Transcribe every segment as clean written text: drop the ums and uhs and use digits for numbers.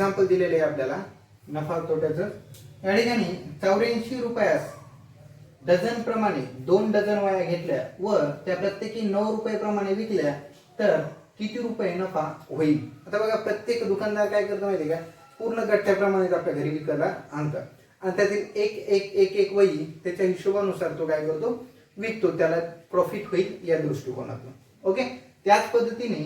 Example दिलेले आहे आपल्याला नफा तोट्याचं. या ठिकाणी 84 रुपयास डझन प्रमाणे 2 डझन वह्या घेतल्या व त्या प्रत्येकी 9 रुपये प्रमाणे विकल्या तर किती रुपये नफा होईल. आता बघा, प्रत्येक दुकानदार काय करतो माहिती का, पूर्ण गठ्ठ्याप्रमाणे आपल्या घरी विकायला आणतात आणि त्यातील एक वही त्याच्या हिशोबानुसार तो काय करतो, विकतो, त्याला प्रॉफिट होईल या दृष्टिकोनातून. ओके, त्याच पद्धतीने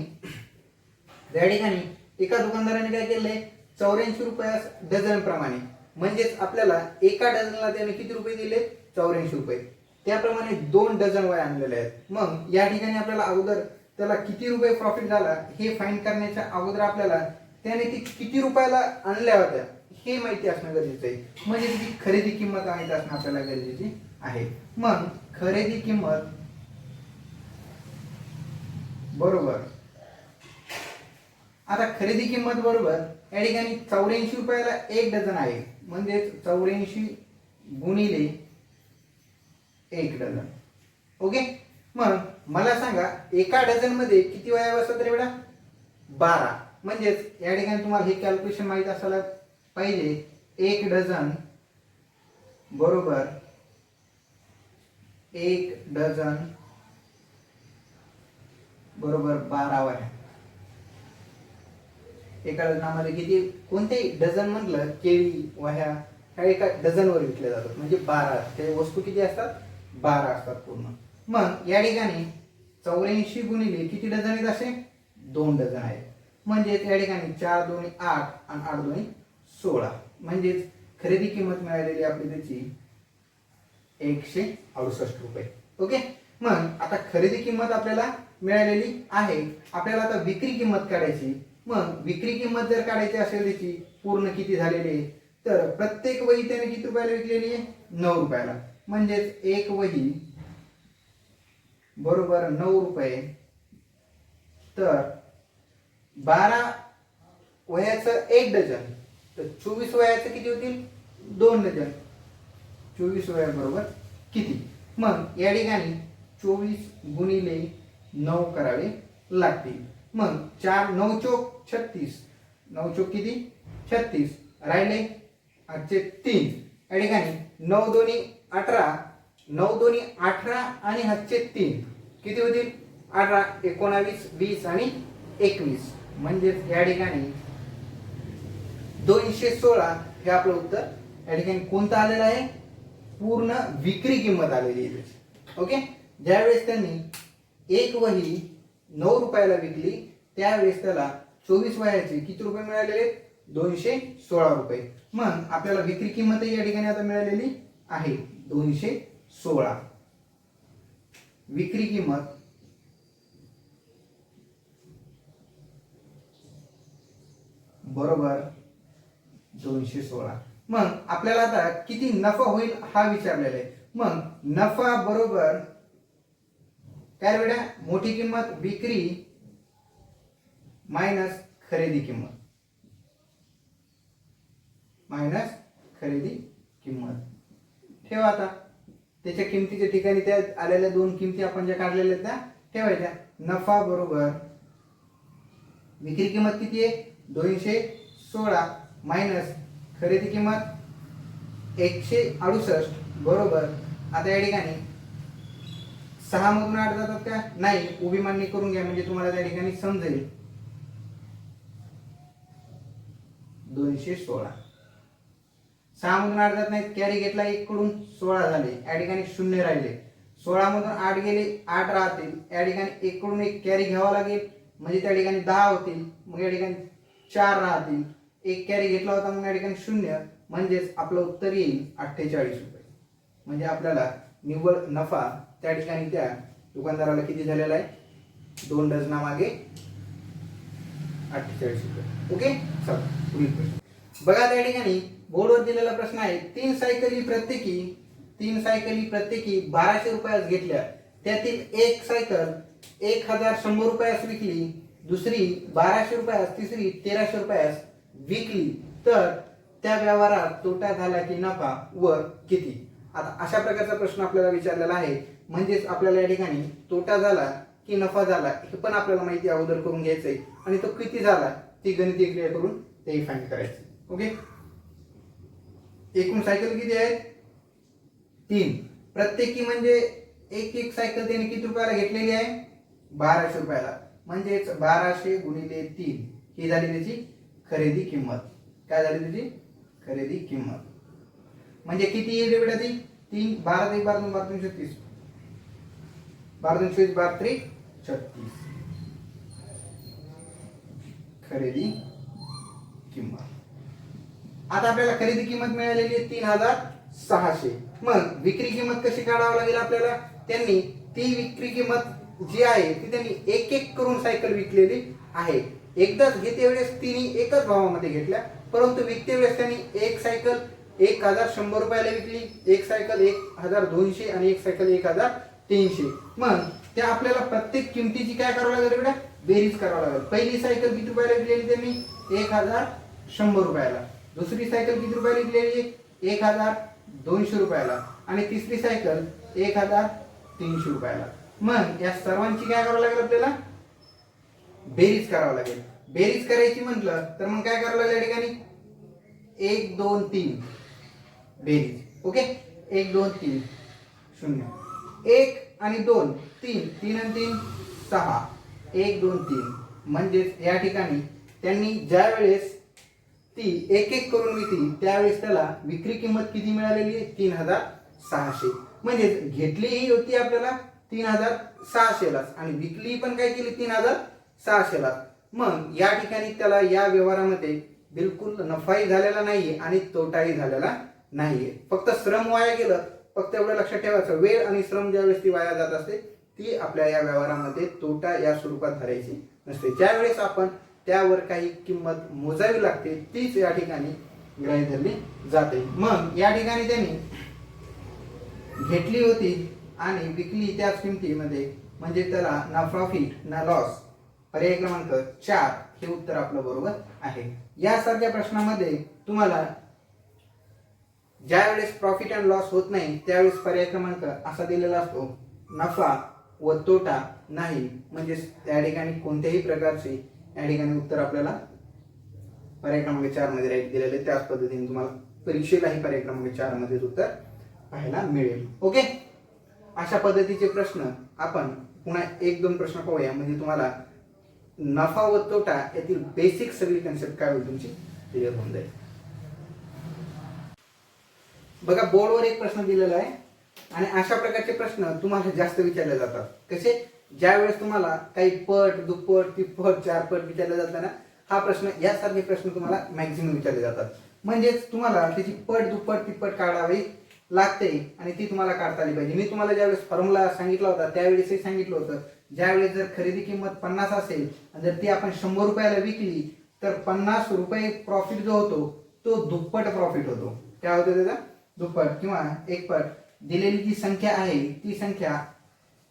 या ठिकाणी एका दुकानदाराने काय केलंय, 84 रुपयास डझन प्रमाणे, म्हणजेच आपल्याला एका डझनला त्याने किती रुपये दिले, 84 रुपये. त्याप्रमाणे 2 डझन वह्या आणलेल्या आहेत. मग या ठिकाणी आपल्याला अगोदर त्याला किती रुपये प्रॉफिट झाला हे फाइंड करण्याच्या अगोदर आपल्याला त्याने ती किती रुपयाला आणल्या होत्या हे माहिती असणं गरजेचं आहे. म्हणजे त्याची खरेदी किंमत माहिती असणं आपल्याला गरजेची आहे. मग खरेदी किंमत बरोबर, आता खरेदी किंमत बरोबर या ठिकाणी 84 रुपयाला 1 डझन आहे, म्हणजे 84 गुणिले 1 डझन. ओके, मग मला सांगा एका डझन मध्ये किती वह्या बसतात रे बेटा, 12. म्हणजेच या ठिकाणी तुम्हाला हे कॅल्क्युलेशन माहित असायला पाहिजे. 1 डझन बरोबर 1 डझन बरोबर 12 वह्या. एका डझनामध्ये किती, कोणतेही डझन म्हटलं, केळी वह्या ह्या एका डझनवर विकल्या जातात, म्हणजे 12. ते वस्तू किती असतात, 12 असतात पूर्ण. मग या ठिकाणी 84 गुणिले किती डझन आहेत, असे 2 डझन आहेत. म्हणजे या ठिकाणी 4 दोन्ही 8 आणि 8 दोन्ही 16. म्हणजेच खरेदी किंमत मिळालेली आपली त्याची 168 रुपये. ओके, मग आता खरेदी किंमत आपल्याला मिळालेली आहे. आपल्याला आता विक्री किंमत काढायची. मग विक्री किंमत जर काढायची असेल त्याची पूर्ण किती झालेली आहे, तर प्रत्येक वही त्याने किती रुपयाला विकलेली आहे, 9 रुपयाला. म्हणजेच एक वही बरोबर 9 रुपये. तर 12 वह्याचं 1 डझन, तर 24 वह्याचं किती होतील, 2 डझन. 24 वह्या बरोबर किती, मग या ठिकाणी 24 गुणिले 9 करावे लागतील. मग 4 9 चोक 36, 9 चोक किती, 36. राहिले आजचे 3. या ठिकाणी 9 दोन्ही 18, 9 दोन्ही 18 आणि हातचे 3 किती होतील, 18 19 20 आणि 21. म्हणजे या ठिकाणी 216 हे आपलं उत्तर या ठिकाणी कोणतं आलेलं आहे, पूर्ण विक्री किंमत आलेली आहे त्याची. ओके, ज्यावेळेस त्यांनी एक वही 9 रुपयाला विकली त्यावेळेस त्याला 24 वह्याचे किती रुपये मिळालेले, 216 रुपये. मग आपल्याला विक्री किंमत या ठिकाणी आता मिळालेली आहे 216. विक्री किंमत बरोबर 216. मग आपल्याला आता किती नफा होईल हा विचारलेला आहे. मग नफा बरोबर काय बेटा, मोठी किंमत विक्री मायनस खरेदी किंमत, मायनस खरेदी किंमत. ठेवा आता त्याच्या किमतीच्या ठिकाणी त्या आलेल्या 2 किमती आपण ज्या काढलेल्या आहेत त्या ठेवायच्या. नफा बरोबर विक्री किंमत किती आहे, 216 मायनस खरेदी किंमत 168 बरोबर. आता या ठिकाणी 6 मधून 8 जातात का, नाही, उभी मांडणी करून घ्या म्हणजे तुम्हाला त्या ठिकाणी समजेल. 216 6 मधून 8 जात नाहीत, कॅरी घेतला 1 कडून 16 झाले, या ठिकाणी 0 राहिले. 16 मधून 8 गेले 8 राहतील, या ठिकाणी 1 कडून 1 कॅरी घ्यावा लागेल म्हणजे त्या ठिकाणी 10 होतील. मग या ठिकाणी 4 राहतील, 1 कॅरी घेतला होता मग या ठिकाणी 0. म्हणजेच आपलं उत्तर येईल 48 रुपये. म्हणजे आपल्याला निव्वळ नफा त्या ठिकाणी त्या दुकानदाराला किती झालेला आहे, 2 डझना मागे 48 रुपये. ओके, चला पुढील प्रश्न बघा. त्या ठिकाणी बोर्डवर दिलेला प्रश्न आहे, 3 सायकली प्रत्येकी 1200 रुपयास घेतल्या, त्यातील एक सायकल 1100 रुपयास विकली, दुसरी 1200 रुपयास, तिसरी 1300 रुपयास विकली, तर त्या व्यवहारात तोटा झाला की नफा व किती. आता अशा प्रकारचा प्रश्न आपल्याला विचारलेला आहे. म्हणजेच आपल्याला या ठिकाणी तोटा झाला की नफा झाला हे पण आपल्याला माहिती अगोदर करून घ्यायचंय आणि तो किती झाला ती गणितीय क्रिया करून ते फाइंड करायचं. ओके, एकूण सायकल किती आहेत? 3. प्रत्येकी म्हणजे एक एक सायकल त्याने किती रुपयाला घेतलेली आहे? 1200 रुपयाला. म्हणजेच 1200 गुणिले 3 ही झाली त्याची खरेदी किंमत. काय झाली त्याची खरेदी किंमत? म्हणजे किती येईल बेटा ती? 3 12 1 12 2 12 3 36 12 2 24 12 3 36 खरेदी किंमत. आता आपल्याला खरेदी किंमत मिळालेली आहे 3600. मग विक्री किंमत कशी काढावी लागेल आपल्याला? त्यांनी ती विक्री किंमत जी आहे ती त्यांनी एक एक करून सायकल विकलेली आहे. एकदाच घेते वेळेस तिने एकच भावामध्ये घेतल्या, परंतु विकते वेळेस त्यांनी एक सायकल 1100 रुपयाला विकली, एक सायकल 1200 आणि एक सायकल 1300. मग त्या आपल्याला प्रत्येक किमतीची काय करावं लागेल बेटा? बेरीज करावं लागेल. पहिली सायकल किती रुपयाला विकलेली त्यांनी? 1100 रुपयाला. दुसरी सायकल किती रुपयाला विकलेली? 1200 रुपयाला. आणि तिसरी सायकल 1300 रुपयाला. मग या सर्वांची काय करावं लागेल आपल्याला? बेरीज करावं लागेल. बेरीज करायची म्हटलं तर मग काय करावं लागेल या ठिकाणी? 1 2 3 बेरीज. ओके, 1 2 3 0 1 आणि 2 3 3 आणि 3 6 1 2 3. म्हणजेच या ठिकाणी त्यांनी ज्या वेळेस ती एक एक करून विकली त्यावेळेस त्याला विक्री किंमत किती मिळालेली आहे? 3600. म्हणजे घेतलीही होती आपल्याला 3600 ला आणि विकली पण काय केली? 3600 ला. मग या ठिकाणी त्याला या व्यवहारामध्ये बिलकुल नफाही झालेला नाहीये आणि तोटाही झालेला नाहीये. फक्त श्रम वाया गेलं. फक्त एवढं लक्षात ठेवायचं, वेळ आणि श्रम ज्यावेळेस ती वाया जात असते ती आपल्या या व्यवहारामध्ये तोटा या स्वरूपात धरायची नसते. ज्यावेळेस आपण त्यावर काही किंमत मोजावी लागते तीच या ठिकाणी गृहीत धरली जाते. मग या ठिकाणी त्यांनी घेतली होती आणि विकली त्याच किमतीमध्ये, म्हणजे त्याला ना प्रॉफिट ना लॉस. पर्याय क्रमांक 4 हे उत्तर आपलं बरोबर आहे. यासारख्या प्रश्नामध्ये तुम्हाला ज्या वेळेस प्रॉफिट अँड लॉस होत नाही त्यावेळेस पर्याय क्रमांक असा दिलेला असतो, नफा व तोटा नाही. म्हणजे त्या ठिकाणी कोणत्याही प्रकारचे या ठिकाणी उत्तर आपल्याला पर्याय क्रमांक 4 मध्ये राईट दिलेले. त्याच पद्धतीने तुम्हाला परीक्षेलाही पर्याय क्रमांक 4 मध्ये उत्तर पाहायला मिळेल. ओके, अशा पद्धतीचे प्रश्न आपण पुन्हा 1-2 प्रश्न पाहूया, म्हणजे तुम्हाला नफा व तोटा यातील बेसिक सगळी कन्सेप्ट काय होईल तुमची क्लिअर होऊन जाईल. बघा, बोर्डवर एक प्रश्न दिलेला आहे आणि अशा प्रकारचे प्रश्न तुम्हाला जास्त विचारले जातात. कसे? ज्यावेळेस तुम्हाला काही पट दुप्पट तिप्पट चारपट विचारले जातात ना, हा प्रश्न यासारखे प्रश्न तुम्हाला मॅक्झिमम विचारले जातात. म्हणजेच तुम्हाला त्याची पट दुप्पट तिप्पट काढावी लागते आणि ती तुम्हाला काढता आली पाहिजे. मी तुम्हाला ज्यावेळेस फॉर्म्युला सांगितला होता त्यावेळेसही सांगितलं होतं, ज्यावेळेस जर खरेदी किंमत 50 असेल आणि जर ती आपण 100 रुपयाला विकली तर 50 रुपये प्रॉफिट जो होतो तो दुप्पट प्रॉफिट होतो. काय होतं त्याचा? दुप्पट किंवा एकपट. दिलेली जी संख्या आहे ती संख्या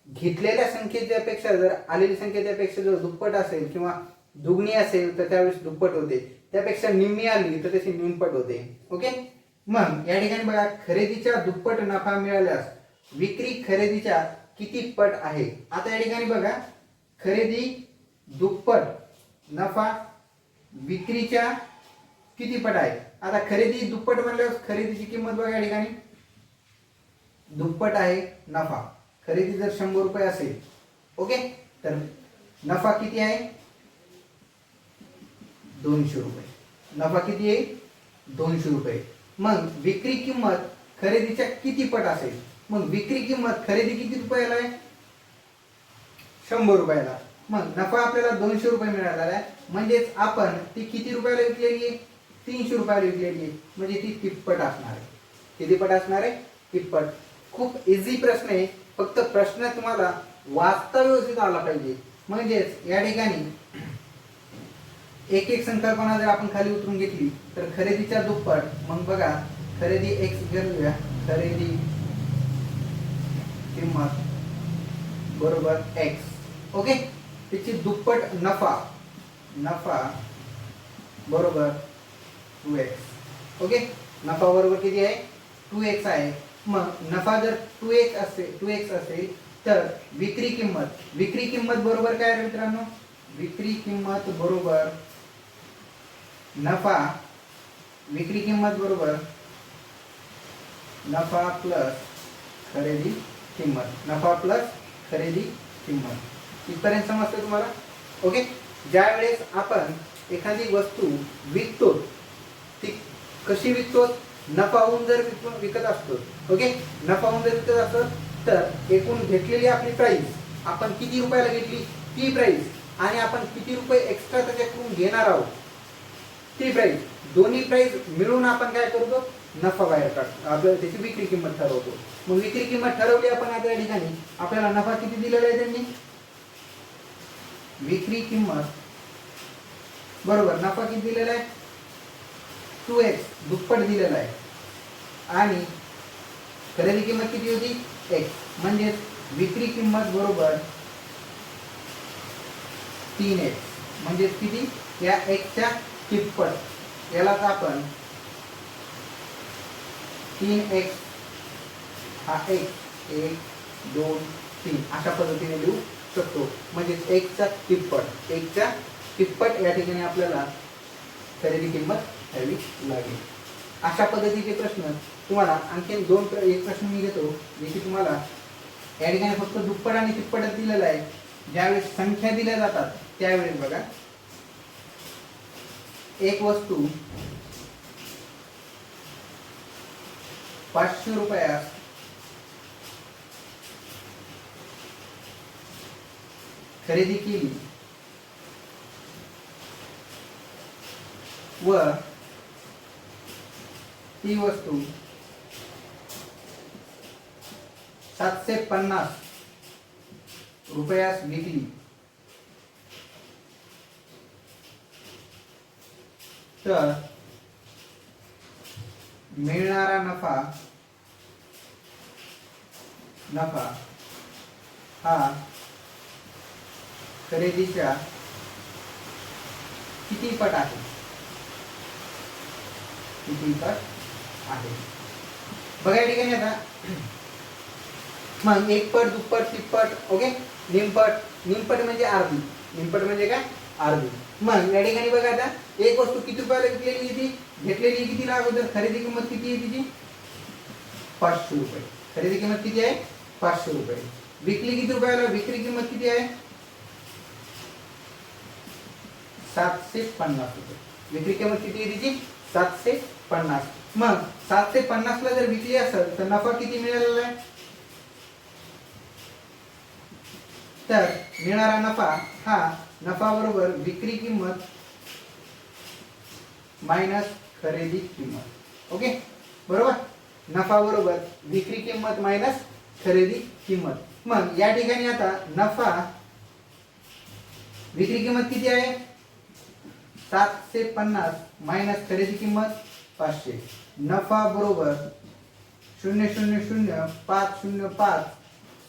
घेतलेल्या संख्येच्या पेक्षा जर आलेली संख्येच्या पेक्षा जर दुप्पट असेल किंवा दुगणी असेल तर त्यावेळेस दुप्पट होते, त्यापेक्षा निम्मी आली तर त्याची निमपट होते. ओके, मग या ठिकाणी बघा, खरेदीच्या दुप्पट नफा मिळाल्यास विक्री खरेदीच्या किती पट आहे? आता या ठिकाणी बघा, खरेदी दुप्पट नफा विक्रीच्या किती पट आहे? आता खरेदी दुप्पट म्हणल्यावर खरेदीची किंमत बघा या ठिकाणी दुप्पट आहे नफा. खरेदी जर 100 रुपये असेल, ओके, तर नफा किती आहे? 200 रुपये. नफा किती आहे? 200 रुपये. मग विक्री किंमत खरेदीच्या किती पट असेल? मग विक्री किंमत खरेदी किती रुपयाला आहे? 100 रुपयाला. मग नफा आपल्याला 200 रुपये मिळाला आहे, म्हणजेच आपण ती किती रुपयाला विकलेली आहे? 300 रुपयाला विकलेली आहे, म्हणजे ती तिप्पट असणार आहे. किती पट असणार आहे? तिप्पट. खूप इझी प्रश्न आहे, फक्त प्रश्न तुम्हाला वाचता व्यवस्थित आला पाहिजे. म्हणजेच या ठिकाणी एक एक संकल्पना जर आपण खाली उतरून घेतली तर खरेदीच्या दुप्पट. मग बघा, खरेदी एक्स घेऊया, खरेदी किंमत बरोबर एक्स. ओके, त्याची दुप्पट नफा, नफा बरोबर 2x. ओके, नफा बरोबर किती आहे? 2x आहे. मग नफा जर 2x असेल तर विक्री किंमत बरोबर काय आहे मित्रांनो? विक्री किंमत बरोबर नफा विक्री किंमत बरोबर नफा प्लस खरेदी किंमत, नफा प्लस खरेदी किंमत. इथपर्यंत समजतं तुम्हाला? ओके. ज्या वेळेस आपण एखादी वस्तू विकतो ती कशी विकतो? नफाहून जर विकत असतो, ओके, नफाहून जर विकत असतो तर एकूण घेतलेली आपली प्राइस आपण किती रुपयाला घेतली ती प्राइस आणि आपण किती रुपये एक्स्ट्रा त्याच्याकडून घेणार आहोत ती प्राइस, दोन्ही प्राइस मिळून आपण काय करतो? नफा बाहेर काढतो, आपल्याला त्याची विक्री किंमत ठरवतो. मग विक्री किंमत ठरवली आपण आता या ठिकाणी आपल्याला नफा किती दिलेला आहे त्यांनी? विक्री किंमत बरोबर नफा किती दिलेला आहे? 2x, दुप्पट दिलेला आहे. आणि खरेदी किंमत किती होती? x, म्हणजे विक्री किंमत बरोबर 3x, म्हणजे किती? या x च्या तिप्पट. यालाच आपण 3x हा x 1 2 3 अशा पद्धतीने लिहू शकतो. म्हणजे x चा तिप्पट, x च्या तिप्पट या ठिकाणी आपल्याला खरेदी किंमत घ्यावी लागेल. अशा पद्धतीचे प्रश्न तुम्हाला आणखी एक प्रश्न मी घेतो जे की तुम्हाला या ठिकाणी फक्त दुप्पट आणि तिप्पटच दिलेला आहे. ज्यावेळेस संख्या दिल्या जातात त्यावेळेस बघा, एक वस्तू 500 रुपयास खरेदी केली व ती वस्तू 750 रुपयास विकली तर मिळणारा नफा हा खरेदीच्या किती पट आहे? किती पट आहे? बघा या ठिकाणी आता मग एक पट, दुप्पट, तिप्पट, ओके, निमपट म्हणजे अर्धी, निमपट म्हणजे काय? अर्धी. मग या ठिकाणी बघा आता एक वस्तू किती रुपयाला विकलेली ती घेतलेली कितीला अगोदर? खरेदी किंमत किती आहे तिची? 500 रुपये. खरेदी किंमत किती आहे? 500 रुपये. विकली किती रुपयाला? विक्री किंमत किती आहे? 750 रुपये. विक्री किंमत किती आहे तिची? 750. मग 750 ला जर विकली असेल तर नफा किती मिळालेला आहे? तर मिळणारा नफा हा नफा बरोबर विक्री किंमत मायनस खरेदी किंमत. ओके, बरोबर. नफा बरोबर विक्री किंमत मायनस खरेदी किंमत. मग या ठिकाणी आता नफा विक्री किंमत किती आहे? 750 मायनस खरेदी किंमत 500. नफा बरोबर 000 505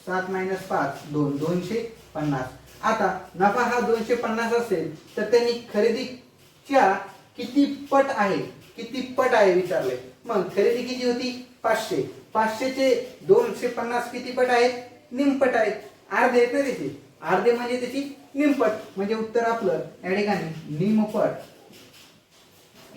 7 मायनस 5 2 250. आता नफा हा 250 असेल तर त्यांनी खरेदीच्या किती पट आहे, किती पट आहे विचारले. मग खरेदी किती होती? 500. 500 चे 250 किती पट आहेत? निमपट आहेत. अर्धे आहेत ना त्याचे, अर्धे म्हणजे त्याची निमपट. म्हणजे उत्तर आपलं या ठिकाणी निमपट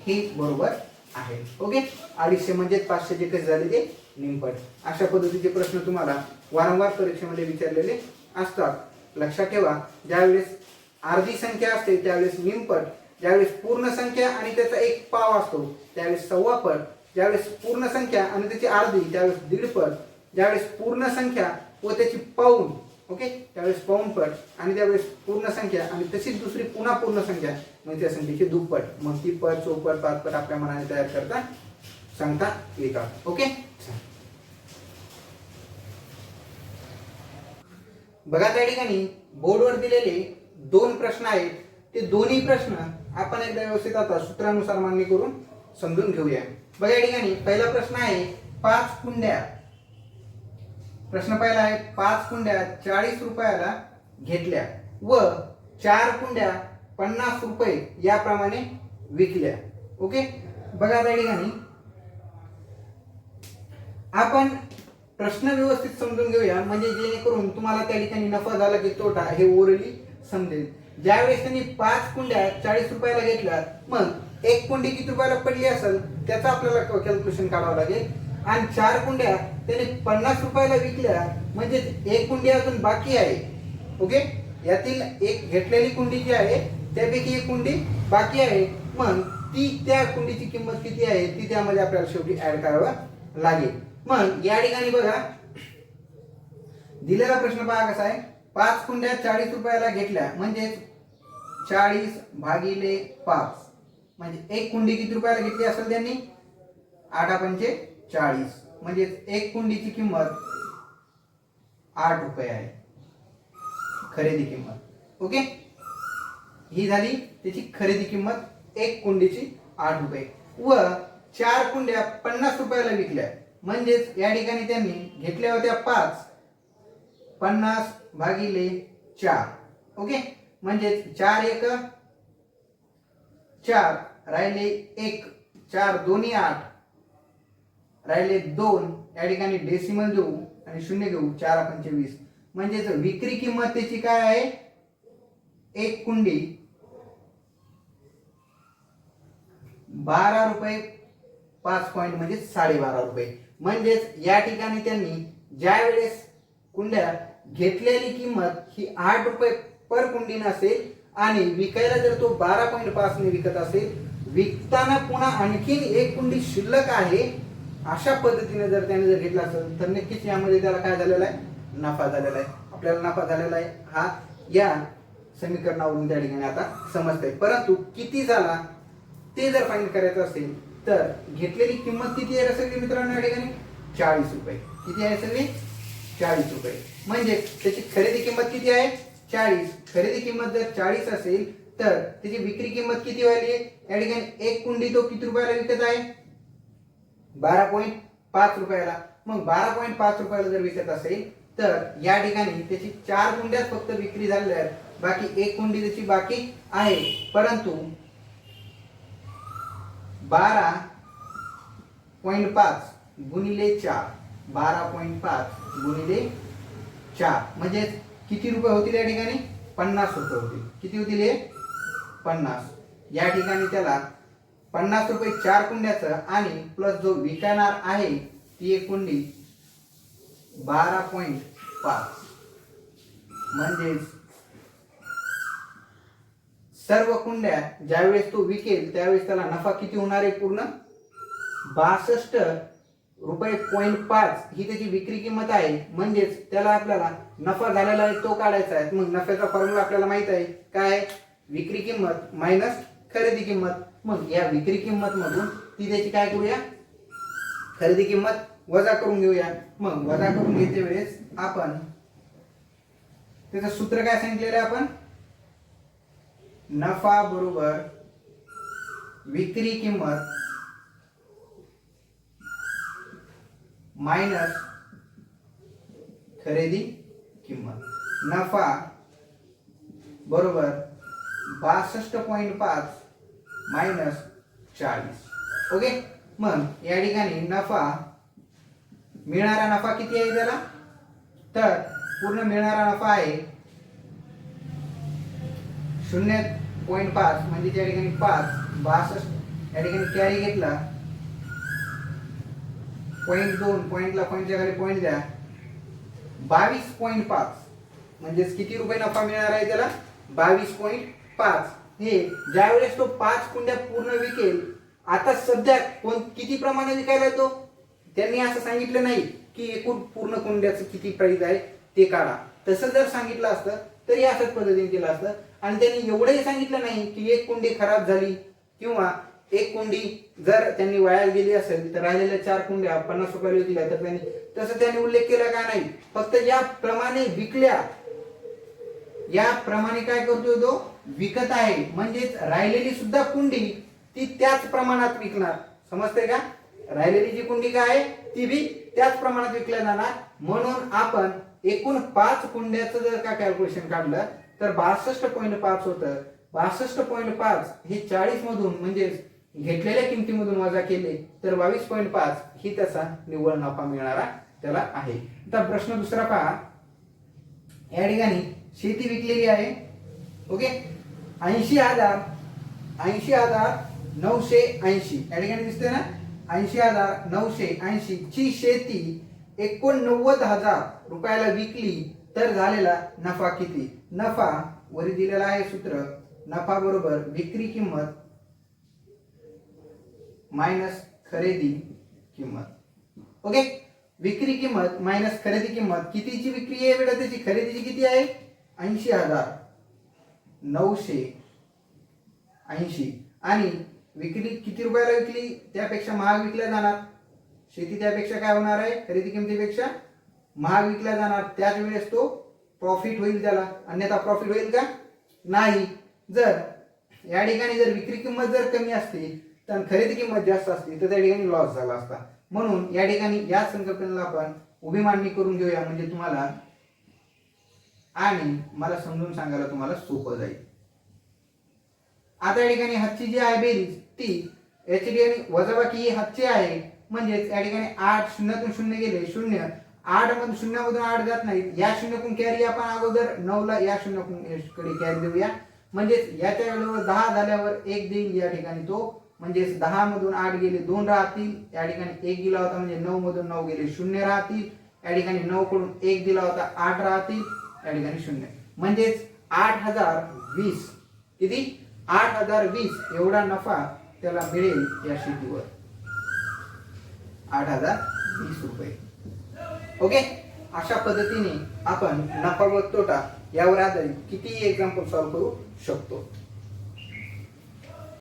हे बरोबर आहे. ओके, 250 म्हणजे 500 जे कसे झाले ते निमपट. अशा पद्धतीचे प्रश्न तुम्हाला वारंवार परीक्षेमध्ये विचारलेले असतात. लक्षात ठेवा, ज्यावेळेस अर्धी संख्या असते त्यावेळेस निमपट, ज्यावेळेस पूर्ण संख्या आणि त्याचा एक पाव असतो त्यावेळेस सव्वा पट, ज्यावेळेस पूर्ण संख्या आणि त्याची अर्धी त्यावेळेस दीडपट, ज्यावेळेस पूर्ण संख्या व त्याची पाऊण, ओके, त्यावेळेस पाऊण पट, आणि त्यावेळेस पूर्ण संख्या आणि तशीच दुसरी पुन्हा पूर्ण संख्या म्हणजे त्या संख्येची दुप्पट. मग ती पट, चौपट, पाचपट आपल्या मनाने तयार करता सांगता येतात. ओके, बघा त्या ठिकाणी बोर्डवर दिलेले 2 प्रश्न आहेत. ते दोन्ही प्रश्न आपण एकदा व्यवस्थित आता सूत्रानुसार मांडणी करून समजून घेऊया. बघा या ठिकाणी पहिला प्रश्न आहे 5 कुंड्या. प्रश्न पहिला आहे 5 कुंड्या 40 रुपयाला घेतल्या व 4 कुंड्या 50 रुपये याप्रमाणे विकल्या. ओके, बघा त्या ठिकाणी आपण प्रश्न व्यवस्थित समजून घेऊया म्हणजे जेणेकरून तुम्हाला त्या ठिकाणी नफा झाला की तोटा हे ओरली समजेल. ज्यावेळेस त्यांनी 5 कुंड्या 40 रुपयाला घेतल्या, मग एक कुंडी किती रुपयाला पडली असेल त्याचं आपल्याला कॅल्क्युलेशन काढावं लागेल. आणि 4 कुंड्या त्याने 50 रुपयाला विकल्या म्हणजे एक कुंडी अजून बाकी आहे. ओके, यातील एक घेतलेली कुंडी जी आहे त्यापैकी एक कुंडी बाकी आहे. मग ती त्या कुंडीची किंमत किती आहे ती त्यामध्ये आपल्याला शेवटी ऍड करावं लागेल. मग या ठिकाणी बघा दिलेला प्रश्न पहा कसा आहे. 5 कुंड्या 40 रुपयाला घेतल्या म्हणजे 40 भागिले 5 म्हणजे एक कुंडी किती रुपयाला घेतली असेल त्यांनी 8 पंचे 40 म्हणजे एक कुंडीची किंमत 8 रुपये आहे खरेदी किंमत. ओके, ही झाली त्याची खरेदी किंमत एक कुंडीची 8 रुपये. व 4 कुंड्या 50 रुपयाला विकल्या म्हणजेच या ठिकाणी त्यांनी घेतल्या होत्या 5 50 भागिले 4. ओके, म्हणजेच 4 1 4 राहिले 1 4 दोन्ही 8 राहिले 2 या ठिकाणी डेसिमल देऊ आणि शून्य घेऊ 4 पंचे 20 म्हणजेच विक्री किंमत त्याची काय आहे एक कुंडी 12 रुपये 5 पॉइंट म्हणजे 12.5 रुपये. म्हणजेच या ठिकाणी त्यांनी ज्या वेळेस कुंड्या घेतलेली किंमत ही 8 रुपये पर कुंडी नसेल आणि विकायला जर तो 12.5 ने विकत असेल, विकताना पुन्हा आणखीन एक कुंडी शिल्लक आहे अशा पद्धतीने जर त्याने जर घेतला असेल तर नक्कीच यामध्ये त्याला काय झालेला आहे नफा झालेला आहे. आपल्याला नफा झालेला आहे हा या समीकरणावरून त्या ठिकाणी आता समजतंय. परंतु किती झाला ते जर फाइंड करायचं असेल तर घेतलेली किंमत किती आहे सगळी मित्रांनो या ठिकाणी 40 रुपये. किती आहे सगळी 40 रुपये. म्हणजे त्याची खरेदी किंमत किती आहे 40. खरेदी किंमत जर 40 असेल तर त्याची विक्री किंमत किती व्हायली या ठिकाणी एक कुंडी तो किती रुपयाला विकत आहे 12.5 रुपयाला. मग 12.5 रुपयाला जर विकत असेल तर या ठिकाणी त्याची 4 कुंड्याच फक्त विक्री झालेल्या आहेत, बाकी एक कुंडी त्याची बाकी आहे. परंतु 12.5 गुणिले 4 12.5 गुणिले 4 म्हणजे किती रुपये होतील या ठिकाणी 50 रुपये होतील. किती होतील हे 50. या ठिकाणी त्याला 50 रुपये 4 कुंड्याचं आणि प्लस जो विकणार आहे ती एक कुंडी 12.5 म्हणजेच सर्व कुंड्या ज्यावेळेस तो विकेल त्यावेळेस त्याला नफा किती होणार आहे पूर्ण 62 रुपये 0.5 ही त्याची विक्री किंमत आहे. म्हणजेच त्याला आपल्याला नफा झालेला आहे तो काढायचा आहे. मग नफ्याचा फॉर्म्युला आपल्याला माहित आहे काय विक्री किंमत मायनस खरेदी किंमत. मग या विक्री किंमत मधून ती त्याची काय करूया खरेदी किंमत वजा करून घेऊया. मग वजा करून घेते वेळेस आपण त्याचं सूत्र काय सांगितलेलं आहे आपण नफा बरोबर विक्री किंमत मायनस खरेदी किंमत. नफा बरोबर 62.5 मायनस 40. ओके, मग या ठिकाणी नफा मिळणारा नफा किती आहे त्याला तर पूर्ण मिळणारा नफा आहे 0.5 म्हणजे त्या ठिकाणी 5 62 या ठिकाणी कॅरी घेतला 0.2 पॉइंटला पॉइंटच्या खाली पॉइंट द्या 22.5 म्हणजेच किती रुपये नफा मिळणार आहे त्याला 22.5. हे ज्यावेळेस तो 5 कुंड्या पूर्ण विकेल. आता सध्या किती प्रमाणे विकायला तो त्यांनी असं सांगितलं नाही की एकूण पूर्ण कुंड्याचं किती प्राइस आहे ते काढा. तसं जर सांगितलं असतं तरी अशाच पद्धतीने केलं असतं. आणि त्यांनी एवढंही सांगितलं नाही की एक कुंडी खराब झाली किंवा एक कुंडी जर त्यांनी वाया गेली असेल तर राहिलेल्या 4 कुंड्या 50 रुपयाला विकल्या तर त्यांनी तसं त्यांनी उल्लेख केला का नाही. फक्त या प्रमाणे विकल्या या प्रमाणे काय करतोय तो विकत आहे. म्हणजेच राहिलेली सुद्धा कुंडी ती त्याच प्रमाणात विकणार. समजते का राहिलेली जी कुंडी काय आहे ती बी त्याच प्रमाणात विकल्या जाणार. म्हणून आपण एकूण 5 कुंड्याचं जर का कॅल्क्युलेशन काढलं तर 62.5 होतं. 62.5 हे 40 मधून म्हणजे घेतलेल्या किमतीमधून वजा केले तर 22.5 ही त्याचा निव्वळ नफा मिळणारा त्याला आहे. आता प्रश्न दुसरा पहा. या ठिकाणी शेती विकलेली आहे. ओके 80,000 980 या ठिकाणी दिसते ना 80,980 ची शेती 89,000 रुपयाला विकली तर झालेला नफा किती? नफा वरी दिलेला आहे सूत्र, नफा बरोबर विक्री किंमत मायनस खरेदी किंमत. ओके, विक्री किंमत मायनस खरेदी किंमत. कितीची विक्री आहे बेटा त्याची? खरेदीची किती आहे? 80,980 आणि विक्री किती रुपयाला विकली? त्यापेक्षा महाग विकल्या जाणार. शेती त्यापेक्षा काय होणार आहे? खरेदी किमतीपेक्षा महाग विकल्या जाणार. त्याच वेळेस तो प्रॉफिट होईल त्याला, अन्यथा प्रॉफिट होईल का? नाही. जर या ठिकाणी जर विक्री किंमत जर कमी असती तर खरेदी किंमत जास्त असती तर त्या ठिकाणी लॉस झाला असता. म्हणून या ठिकाणी या संकल्पनेला आपण उभी मांडणी करून घेऊया, म्हणजे तुम्हाला आणि मला समजून सांगायला तुम्हाला सोपं जाईल. आता या ठिकाणी हातची जी आहे बेरीज ती याची ठिकाणी वजाबाकी ही हातची आहे, म्हणजेच या ठिकाणी 8 शून्यातून 0 गेले 0, 8 मधून शून्यामधून 8 जात नाही. या शून्याकडून कॅरी आपण अगोदर 9 ला या शून्याकडून कडे कॅरी देऊया, म्हणजेच याच्या वेळेवर 10 झाल्यावर 1 देईल या ठिकाणी तो, म्हणजेच 10 मधून 8 गेले 2 राहतील. या ठिकाणी 1 गेला होता म्हणजे 9 मधून 9 गेले 0 राहतील. या ठिकाणी 9 कडून 1 दिला होता 8 राहतील. या ठिकाणी 0, म्हणजेच 8020 किती? 8020 एवढा नफा त्याला मिळेल या शेतीवर, 8020 रुपये. ओके, अशा पद्धतीने आपण नफा व तोटा यावर आधारित किती एक्झाम्पल सॉल्व्ह करू शकतो.